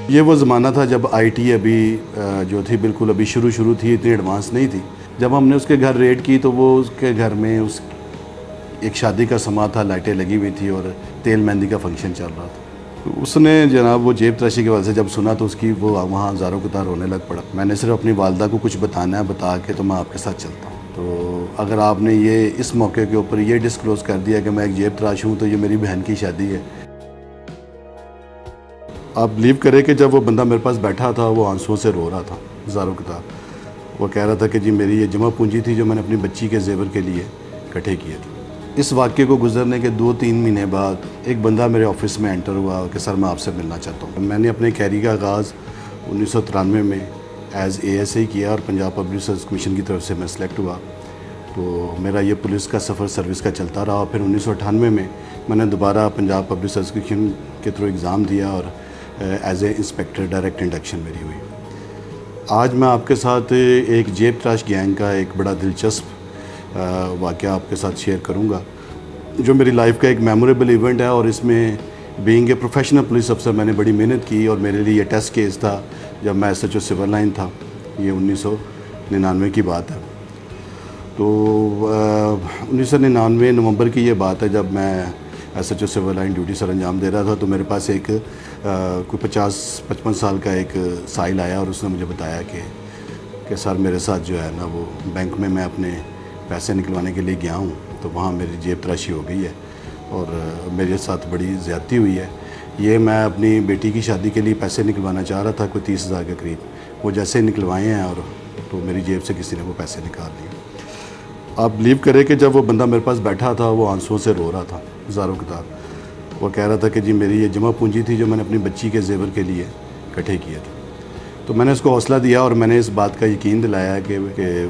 یہ وہ زمانہ تھا جب آئی ٹی ابھی جو تھی بالکل ابھی شروع تھی، اتنی ایڈوانس نہیں تھی۔ جب ہم نے اس کے گھر ریڈ کی تو وہ اس کے گھر میں ایک شادی کا سما تھا، لائٹیں لگی ہوئی تھی اور تیل مہندی کا فنکشن چل رہا تھا۔ اس نے جناب وہ جیب تراشی کے وجہ سے جب سنا تو اس کی وہ وہاں زاروں کتار رونے لگ پڑا۔ میں نے صرف اپنی والدہ کو کچھ بتانا ہے، بتا کے تو میں آپ کے ساتھ چلتا ہوں۔ تو اگر آپ نے یہ اس موقع کے اوپر یہ ڈسکلوز کر دیا کہ میں ایک جیب تراش ہوں تو یہ میری بہن کی شادی ہے۔ آپ بلیو کریں کہ جب وہ بندہ میرے پاس بیٹھا تھا وہ آنسوؤں سے رو رہا تھا، زاروں کتار۔ وہ کہہ رہا تھا کہ جی میری یہ جمع پونجی تھی جو میں نے اپنی بچی کے زیور کے لیے اکٹھے کیے تھے۔ اس واقعے کو گزرنے کے 2-3 مہینے بعد ایک بندہ میرے آفس میں انٹر ہوا کہ سر میں آپ سے ملنا چاہتا ہوں۔ میں نے اپنے کیری کا آغاز 1993 میں ایز اے ایس اے کیا اور پنجاب پبلک سروس کمیشن کی طرف سے میں سلیکٹ ہوا۔ تو میرا یہ پولیس کا سفر سروس کا چلتا رہا۔ پھر 1998 میں نے دوبارہ پنجاب پبلک سروس کمیشن کے تھرو ایگزام دیا اور as a inspector direct induction میری ہوئی۔ آج میں آپ کے ساتھ ایک جیب تراش گینگ کا ایک بڑا دلچسپ واقعہ آپ کے ساتھ شیئر کروں گا جو میری لائف کا ایک میموریبل ایونٹ ہے، اور اس میں بینگ اے پروفیشنل پولیس افسر میں نے بڑی محنت کی اور میرے لیے یہ ٹیسٹ کیس تھا جب میں S H O civil line تھا۔ یہ 1999 کی بات ہے۔ تو 1999 نومبر کی یہ بات ہے جب میں S H O civil line duty سر انجام دے رہا تھا، تو میرے پاس ایک کوئی 50-55 سال کا ایک سائل آیا اور اس نے مجھے بتایا کہ سر میرے ساتھ جو ہے نا وہ بینک میں اپنے پیسے نکلوانے کے لیے گیا ہوں تو وہاں میری جیب تراشی ہو گئی ہے اور میرے ساتھ بڑی زیادتی ہوئی ہے۔ یہ میں اپنی بیٹی کی شادی کے لیے پیسے نکلوانا چاہ رہا تھا، کوئی 30,000 کے قریب، وہ جیسے نکلوائے ہیں اور تو میری جیب سے کسی نے وہ پیسے نکال لیے۔ آپ بلیو کریں کہ جب وہ بندہ میرے پاس بیٹھا تھا وہ آنسوؤں سے رو رہا تھا، زاروں کتار۔ وہ کہہ رہا تھا کہ جی میری یہ جمع پونجی تھی جو میں نے اپنی بچی کے زیور کے لیے اکٹھے کیے تھے۔ تو میں نے اس کو حوصلہ دیا اور میں نے اس بات کا یقین دلایا کہ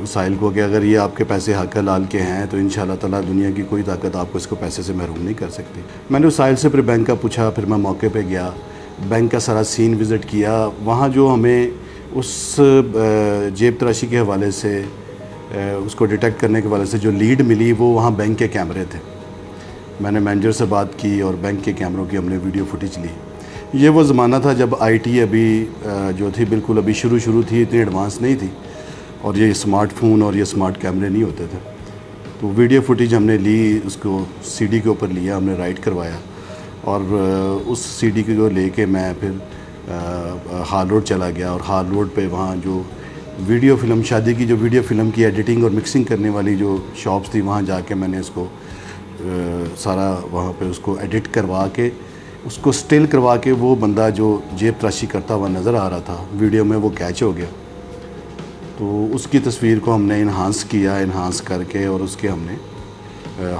سائل کو کہ اگر یہ آپ کے پیسے حق حلال کے ہیں تو انشاءاللہ تعالیٰ دنیا کی کوئی طاقت آپ کو اس کو پیسے سے محروم نہیں کر سکتی۔ میں نے اس سائل سے پھر بینک کا پوچھا، پھر میں موقع پہ گیا، بینک کا سارا سین وزٹ کیا۔ وہاں جو ہمیں اس جیب تراشی کے حوالے سے اس کو ڈیٹیکٹ کرنے کے حوالے سے جو لیڈ ملی وہ وہاں بینک کے کیمرے تھے۔ میں نے مینیجر سے بات کی اور بینک کے کیمروں کی ہم نے ویڈیو فوٹیج لی۔ یہ وہ زمانہ تھا جب آئی ٹی ابھی جو تھی بالکل ابھی شروع تھی، اتنی ایڈوانس نہیں تھی، اور یہ اسمارٹ فون اور یہ اسمارٹ کیمرے نہیں ہوتے تھے۔ تو ویڈیو فوٹیج ہم نے لی، اس کو سی ڈی کے اوپر لیا، ہم نے رائٹ کروایا اور اس سی ڈی کو لے کے میں پھر ہال روڈ چلا گیا اور ہال روڈ پہ وہاں جو ویڈیو فلم شادی کی جو ویڈیو فلم کی ایڈیٹنگ اور مکسنگ کرنے والی جو شاپس تھی وہاں جا کے میں نے اس کو سارا وہاں پہ اس کو ایڈٹ کروا کے اس کو سٹل کروا کے وہ بندہ جو جیب تراشی کرتا ہوا نظر آ رہا تھا ویڈیو میں وہ کیچ ہو گیا۔ تو اس کی تصویر کو ہم نے انہانس کر کے اور اس کے ہم نے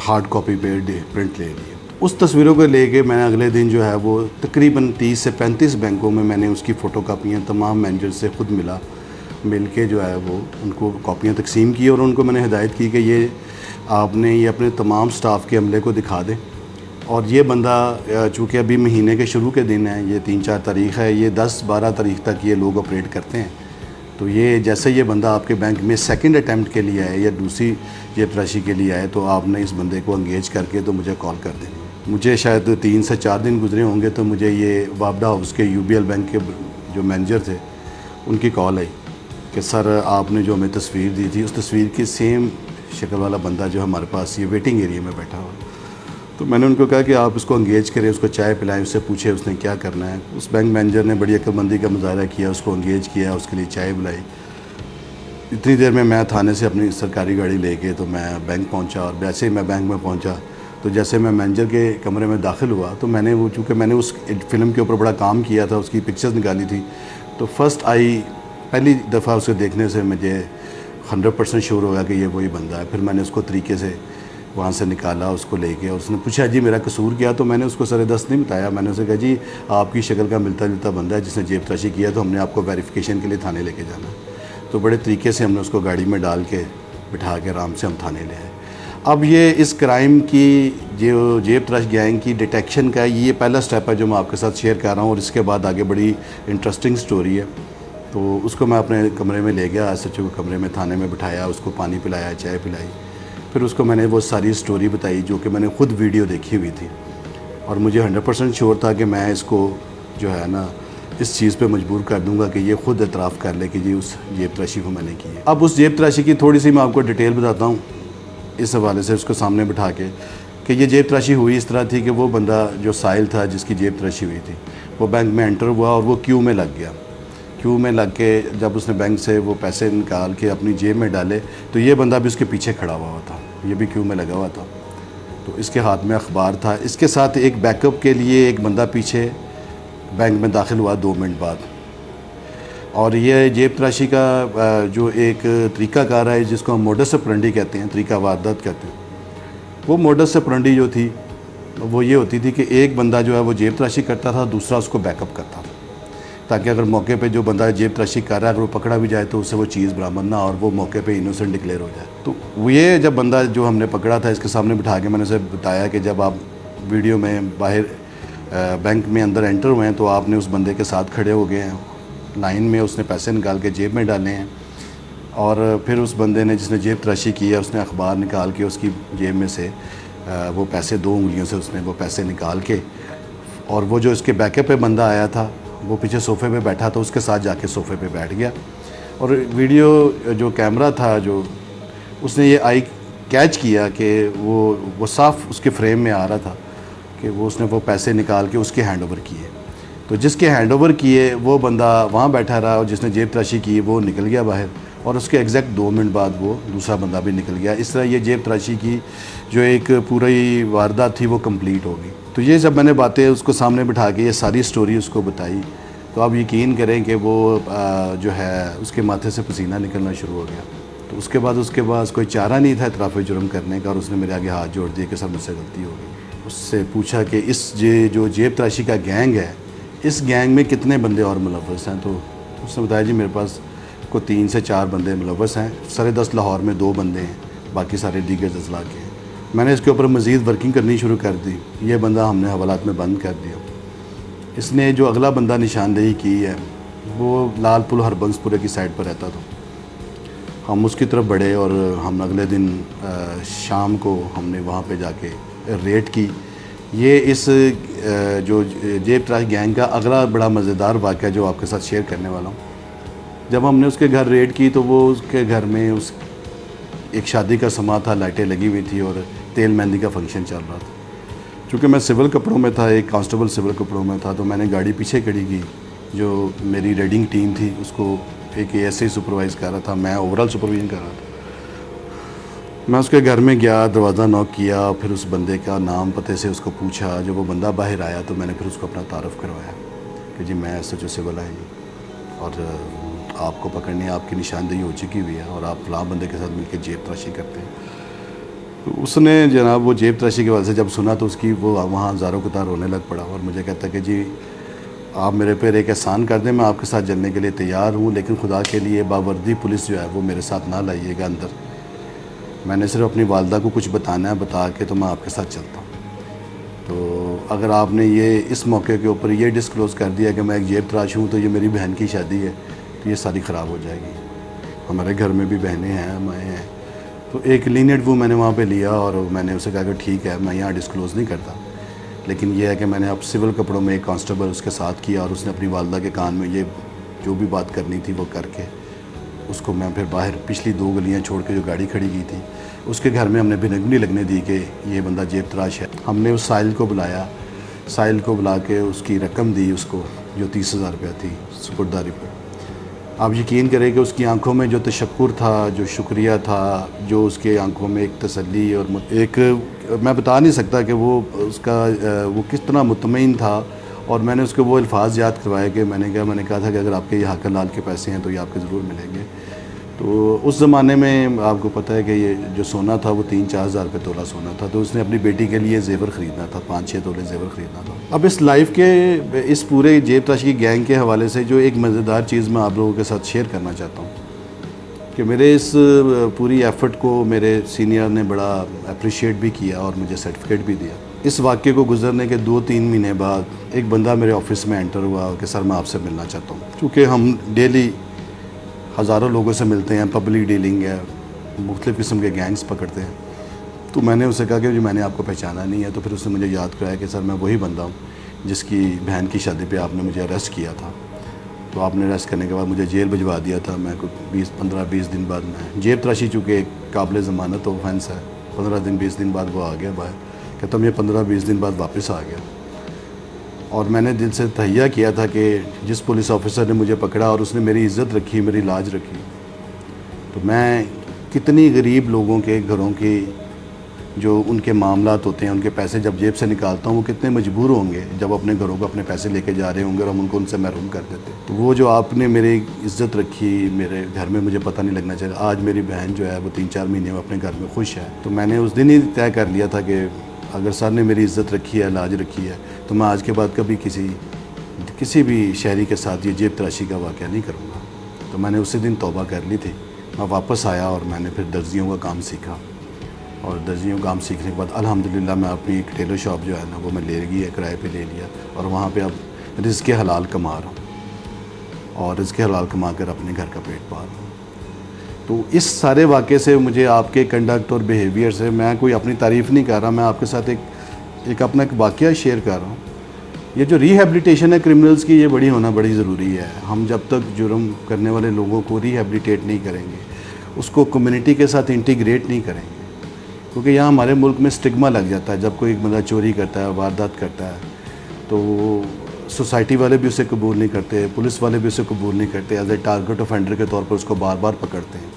ہارڈ کاپی پہ پرنٹ لے لیا۔ اس تصویروں کو لے کے میں نے اگلے دن جو ہے وہ تقریباً 30 سے 35 بینکوں میں نے اس کی فوٹو کاپیاں تمام مینیجر سے خود مل کے جو ہے وہ ان کو کاپیاں تقسیم کی اور ان کو میں نے ہدایت کی کہ یہ آپ نے یہ اپنے تمام سٹاف کے عملے کو دکھا دیں، اور یہ بندہ چونکہ ابھی مہینے کے شروع کے دن ہیں، یہ 3-4 تاریخ ہے، یہ 10-12 تاریخ تک یہ لوگ آپریٹ کرتے ہیں، تو یہ جیسے یہ بندہ آپ کے بینک میں سیکنڈ اٹیمپٹ کے لیے آئے یا دوسری جیب تراشی کے لیے آئے تو آپ نے اس بندے کو انگیج کر کے تو مجھے کال کر دیں۔ مجھے شاید 3 سے 4 دن گزرے ہوں گے تو مجھے یہ وابڈا ہاؤس کے یو بی ایل بینک کے جو مینیجر تھے ان کی کال آئی کہ سر آپ نے جو ہمیں تصویر دی تھی اس تصویر کی سیم شکل والا بندہ جو ہمارے پاس یہ ویٹنگ ایریا میں بیٹھا ہوا۔ تو میں نے ان کو کہا کہ آپ اس کو انگیج کریں، اس کو چائے پلائیں، اس سے پوچھیں اس نے کیا کرنا ہے۔ اس بینک مینیجر نے بڑی عقل مندی کا مظاہرہ کیا، اس کو انگیج کیا، اس کے لیے چائے بلائی۔ اتنی دیر میں تھانے سے اپنی سرکاری گاڑی لے کے تو میں بینک پہنچا، اور جیسے ہی میں بینک میں پہنچا تو جیسے میں مینیجر کے کمرے میں داخل ہوا تو میں نے وہ چونکہ میں نے اس فلم کے اوپر بڑا کام کیا تھا، اس کی پکچرز نکالی تھی، تو پہلی دفعہ اسے دیکھنے سے مجھے 100% شور ہو گیا کہ یہ وہی بندہ ہے۔ پھر میں نے اس کو طریقے سے وہاں سے نکالا، اس کو لے کے، اور اس نے پوچھا جی میرا قصور کیا، تو میں نے اس کو سر دست نہیں بتایا۔ میں نے اسے کہا جی آپ کی شکل کا ملتا جلتا بندہ ہے جس نے جیب تراشی کیا، تو ہم نے آپ کو ویریفیکیشن کے لیے تھانے لے کے جانا۔ تو بڑے طریقے سے ہم نے اس کو گاڑی میں ڈال کے بٹھا کے آرام سے ہم تھانے لے آئے۔ اب یہ اس کرائم کی جو جیب تراش گینگ کی ڈیٹیکشن کا یہ پہلا سٹیپ ہے جو میں آپ کے ساتھ شیئر کر رہا ہوں، اور اس کے بعد آگے بڑی انٹرسٹنگ سٹوری ہے۔ تو اس کو میں اپنے کمرے میں لے گیا، ایس ایچ او کے کمرے میں تھانے میں بٹھایا، اس کو پانی پلایا، چائے پلائی، پھر اس کو میں نے وہ ساری سٹوری بتائی جو کہ میں نے خود ویڈیو دیکھی ہوئی تھی، اور مجھے 100% شور تھا کہ میں اس کو جو ہے نا اس چیز پہ مجبور کر دوں گا کہ یہ خود اعتراف کر لے کہ جی اس جیب تراشی کو میں نے کی ہے۔ اب اس جیب تراشی کی تھوڑی سی میں آپ کو ڈیٹیل بتاتا ہوں اس حوالے سے، اس کو سامنے بٹھا کے، کہ یہ جیب تراشی ہوئی اس طرح تھی کہ وہ بندہ جو سائل تھا جس کی جیب تراشی ہوئی تھی، وہ بینک میں انٹر ہوا اور وہ کیو میں لگ گیا۔ کیو میں لگ کے جب اس نے بینک سے وہ پیسے نکال کے اپنی جیب میں ڈالے تو یہ بندہ بھی اس کے پیچھے کھڑا ہوا تھا، یہ بھی کیو میں لگا ہوا تھا، تو اس کے ہاتھ میں اخبار تھا۔ اس کے ساتھ ایک بیک اپ کے لیے ایک بندہ پیچھے بینک میں داخل ہوا 2 منٹ بعد۔ اور یہ جیب تراشی کا جو ایک طریقہ کار ہے جس کو ہم موڈس اپرنڈی کہتے ہیں، طریقہ واردات کہتے ہیں، وہ موڈس اپرنڈی جو تھی وہ یہ ہوتی تھی کہ ایک بندہ جو ہے وہ جیب تراشی کرتا تھا، دوسرا اس کو بیک اپ کرتا تھا، تاکہ اگر موقع پہ جو بندہ جیب تراشی کر رہا ہے اگر وہ پکڑا بھی جائے تو اس سے وہ چیز برآمد نہ اور وہ موقع پہ انوسنٹ ڈکلیئر ہو جائے۔ تو یہ جب بندہ جو ہم نے پکڑا تھا اس کے سامنے بٹھا کے میں نے اسے بتایا کہ جب آپ ویڈیو میں باہر بینک میں اندر انٹر ہوئے ہیں تو آپ نے اس بندے کے ساتھ کھڑے ہو گئے ہیں لائن میں، اس نے پیسے نکال کے جیب میں ڈالے ہیں، اور پھر اس بندے نے جس نے جیب تراشی کی ہے اس نے اخبار نکال کے اس کی جیب میں سے وہ پیسے 2 انگلیوں سے اس نے وہ پیسے نکال کے، اور وہ جو اس کے بیک اپ پہ بندہ آیا تھا وہ پیچھے صوفے پہ بیٹھا تھا، اس کے ساتھ جا کے صوفے پہ بیٹھ گیا، اور ویڈیو جو کیمرہ تھا جو اس نے یہ آئی کیچ کیا کہ وہ صاف اس کے فریم میں آ رہا تھا کہ وہ اس نے وہ پیسے نکال کے اس کے ہینڈ اوور کیے۔ تو جس کے ہینڈ اوور کیے وہ بندہ وہاں بیٹھا رہا، اور جس نے جیب تراشی کی وہ نکل گیا باہر، اور اس کے ایگزیکٹ 2 منٹ بعد وہ دوسرا بندہ بھی نکل گیا۔ اس طرح یہ جیب تراشی کی جو ایک پوری واردات تھی وہ کمپلیٹ ہو گئی۔ تو یہ جب میں نے باتیں اس کو سامنے بٹھا کے یہ ساری سٹوری اس کو بتائی تو آپ یقین کریں کہ وہ جو ہے اس کے ماتھے سے پسینہ نکلنا شروع ہو گیا۔ تو اس کے بعد کوئی چارہ نہیں تھا اعتراف جرم کرنے کا، اور اس نے میرے آگے ہاتھ جوڑ دیے کہ سر مجھ سے غلطی ہو گئی۔ اس سے پوچھا کہ اس جو جیب تراشی کا گینگ ہے اس گینگ میں کتنے بندے اور ملوث ہیں، تو اس نے بتایا جی میرے پاس کو 3 سے 4 بندے ملوث ہیں، 10.5 لاہور میں 2 بندے ہیں، باقی سارے دیگر اضلاع کے ہیں۔ میں نے اس کے اوپر مزید ورکنگ کرنی شروع کر دی، یہ بندہ ہم نے حوالات میں بند کر دیا۔ اس نے جو اگلا بندہ نشاندہی کی ہے وہ لال پل ہربنس پورے کی سائڈ پر رہتا تھا، ہم اس کی طرف بڑھے اور ہم اگلے دن شام کو ہم نے وہاں پہ جا کے ریڈ کی۔ یہ اس جو جیب تراشی گینگ کا اگلا بڑا مزیدار واقعہ جو آپ کے ساتھ شیئر کرنے والا ہوں۔ جب ہم نے اس کے گھر ریڈ کی تو وہ اس کے گھر میں ایک شادی کا سما تھا، لائٹیں لگی ہوئی تھی اور تیل مہندی کا فنکشن چل رہا تھا۔ چونکہ میں سول کپڑوں میں تھا، ایک کانسٹیبل سول کپڑوں میں تھا، تو میں نے گاڑی پیچھے کھڑی کی، جو میری ریڈنگ ٹیم تھی اس کو ایک ایسے ہی سپروائز کر رہا تھا، میں اوورال سپرویژن کر رہا تھا۔ میں اس کے گھر میں گیا، دروازہ نوک کیا، پھر اس بندے کا نام پتے سے اس کو پوچھا۔ جب وہ بندہ باہر آیا تو میں نے پھر اس کو اپنا تعارف کروایا کہ جی میں SHO سول آئی ہوں، اور آپ کو پکڑنے آپ کی نشاندہی ہو چکی ہوئی ہے اور آپ فلاں بندے کے ساتھ مل کے جیب تراشی کرتے ہیں۔ تو اس نے جناب وہ جیب تراشی کے وجہ سے جب سنا تو اس کی وہ وہاں زاروں قطار رونے لگ پڑا، اور مجھے کہتا کہ جی آپ میرے پہ ایک احسان کر دیں، میں آپ کے ساتھ جلنے کے لیے تیار ہوں، لیکن خدا کے لیے باوردی پولیس جو ہے وہ میرے ساتھ نہ لائیے گا اندر، میں نے صرف اپنی والدہ کو کچھ بتانا ہے، بتا کے تو میں آپ کے ساتھ چلتا ہوں۔ تو اگر آپ نے یہ اس موقع کے اوپر یہ ڈسکلوز کر دیا کہ میں ایک جیب تراش ہوں تو یہ میری بہن کی شادی ہے تو یہ ساری خراب ہو جائے گی، ہمارے گھر میں بھی بہنیں ہیں، مائیں ہیں۔ تو ایک لینیٹ وہ میں نے وہاں پہ لیا اور میں نے اسے کہا کہ ٹھیک ہے میں یہاں ڈسکلوز نہیں کرتا، لیکن یہ ہے کہ میں نے اب سول کپڑوں میں ایک کانسٹیبل اس کے ساتھ کیا، اور اس نے اپنی والدہ کے کان میں یہ جو بھی بات کرنی تھی وہ کر کے اس کو میں پھر باہر پچھلی 2 گلیاں چھوڑ کے جو گاڑی کھڑی کی تھی اس کے گھر میں ہم نے بھنک نہیں لگنے دی کہ یہ بندہ جیب تراش ہے۔ ہم نے اس سائل کو بلایا، سائل کو بلا کے اس کی رقم دی اس کو جو 30,000 روپیہ تھی سپرداری پر۔ آپ یقین کریں کہ اس کی آنکھوں میں جو تشکر تھا، جو شکریہ تھا، جو اس کے آنکھوں میں ایک تسلی اور ایک میں بتا نہیں سکتا کہ وہ اس کا وہ کس طرح مطمئن تھا۔ اور میں نے اس کو وہ الفاظ یاد کروائے کہ میں نے کہا تھا کہ اگر آپ کے یہ حاکم لال کے پیسے ہیں تو یہ آپ کے ضرور ملیں گے۔ تو اس زمانے میں آپ کو پتہ ہے کہ یہ جو سونا تھا وہ 3-4 ہزار روپے تولہ سونا تھا، تو اس نے اپنی بیٹی کے لیے زیور خریدنا تھا، 5-6 تولے زیور خریدنا تھا۔ اب اس لائف کے اس پورے جیب تراشی کی گینگ کے حوالے سے جو ایک مزیدار چیز میں آپ لوگوں کے ساتھ شیئر کرنا چاہتا ہوں کہ میرے اس پوری ایفرٹ کو میرے سینئر نے بڑا اپریشیٹ بھی کیا اور مجھے سرٹیفکیٹ بھی دیا۔ اس واقعے کو گزرنے کے 2-3 مہینے بعد ایک بندہ میرے آفس میں انٹر ہوا کہ سر میں آپ سے ملنا چاہتا ہوں، کیونکہ ہم ڈیلی ہزاروں لوگوں سے ملتے ہیں، پبلک ڈیلنگ ہے، مختلف قسم کے گینگز پکڑتے ہیں۔ تو میں نے اسے کہا کہ جی میں نے آپ کو پہچانا نہیں ہے، تو پھر اس نے مجھے یاد کرایا کہ سر میں وہی بندہ ہوں جس کی بہن کی شادی پہ آپ نے مجھے اریسٹ کیا تھا۔ تو آپ نے اریسٹ کرنے کے بعد مجھے جیل بھجوا دیا تھا. میں کوئی 15-20 دن بعد میں جیب تراشی چونکہ ایک قابل ضمانت آفینس ہے, 15-20 دن بعد وہ آ گیا باہر. کہتا ہوں یہ 15-20 دن بعد واپس آ گیا. اور میں نے دل سے تہیہ کیا تھا کہ جس پولیس آفیسر نے مجھے پکڑا اور اس نے میری عزت رکھی, میری لاج رکھی, تو میں کتنی غریب لوگوں کے گھروں کی جو ان کے معاملات ہوتے ہیں, ان کے پیسے جب جیب سے نکالتا ہوں, وہ کتنے مجبور ہوں گے جب اپنے گھروں کو اپنے پیسے لے کے جا رہے ہوں گے اور ہم ان کو ان سے محروم کر دیتے. تو وہ جو آپ نے میری عزت رکھی میرے گھر میں, مجھے پتہ نہیں لگنا چاہیے. آج میری بہن جو ہے وہ 3-4 مہینے میں اپنے گھر میں خوش ہے. تو میں نے اس دن ہی طے کر لیا تھا کہ اگر سر نے میری عزت رکھی ہے, لاج رکھی ہے, تو میں آج کے بعد کبھی کسی بھی شہری کے ساتھ یہ جیب تراشی کا واقعہ نہیں کروں گا. تو میں نے اسی دن توبہ کر لی تھی. میں واپس آیا اور میں نے پھر درزیوں کا کام سیکھا, اور درزیوں کا کام سیکھنے کے بعد الحمدللہ میں اپنی ایک ٹیلر شاپ جو ہے نا وہ میں لے گئی, کرائے پہ لے لیا, اور وہاں پہ اب رزق حلال کما رہا ہوں اور رزق حلال کما کر اپنے گھر کا پیٹ پال رہا ہوں. تو اس سارے واقعے سے مجھے آپ کے کنڈکٹ اور بیہیویئر سے, میں کوئی اپنی تعریف نہیں کر رہا, میں آپ کے ساتھ اپنا ایک واقعہ شیئر کر رہا ہوں. یہ جو ریہیبلیٹیشن ہے کرمنلز کی, یہ ہونا بڑی ضروری ہے. ہم جب تک جرم کرنے والے لوگوں کو ریہیبلیٹیٹ نہیں کریں گے, اس کو کمیونٹی کے ساتھ انٹیگریٹ نہیں کریں گے, کیونکہ یہاں ہمارے ملک میں سٹگما لگ جاتا ہے. جب کوئی ایک بندہ چوری کرتا ہے, واردات کرتا ہے, تو سوسائٹی والے بھی اسے قبول نہیں کرتے, پولیس والے بھی اسے قبول نہیں کرتے, ایز اے ٹارگٹ آفینڈر کے طور پر اس کو بار بار پکڑتے ہیں.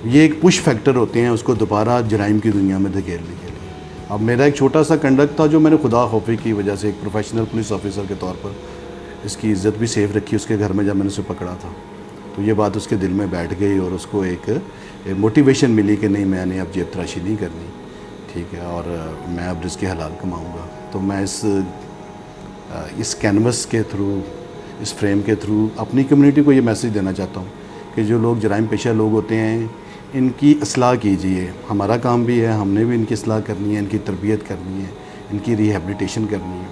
یہ ایک پش فیکٹر ہوتے ہیں اس کو دوبارہ جرائم کی دنیا میں دھکیلنے کے لیے. اب میرا ایک چھوٹا سا کنڈکٹ تھا جو میں نے خدا خوفی کی وجہ سے ایک پروفیشنل پولیس آفیسر کے طور پر اس کی عزت بھی سیف رکھی اس کے گھر میں جب میں نے اسے پکڑا تھا. تو یہ بات اس کے دل میں بیٹھ گئی اور اس کو ایک موٹیویشن ملی کہ نہیں, میں نے اب جیب تراشی نہیں کرنی, ٹھیک ہے, اور میں اب رزق حلال کماؤں گا. تو میں اس کینوس کے تھرو, اس فریم کے تھرو اپنی کمیونٹی کو یہ میسیج دینا چاہتا ہوں کہ جو لوگ جرائم پیشہ لوگ ہوتے ہیں, ان کی اصلاح کیجئے. ہمارا کام بھی ہے, ہم نے بھی ان کی اصلاح کرنی ہے, ان کی تربیت کرنی ہے, ان کی ریہیبلیٹیشن کرنی ہے.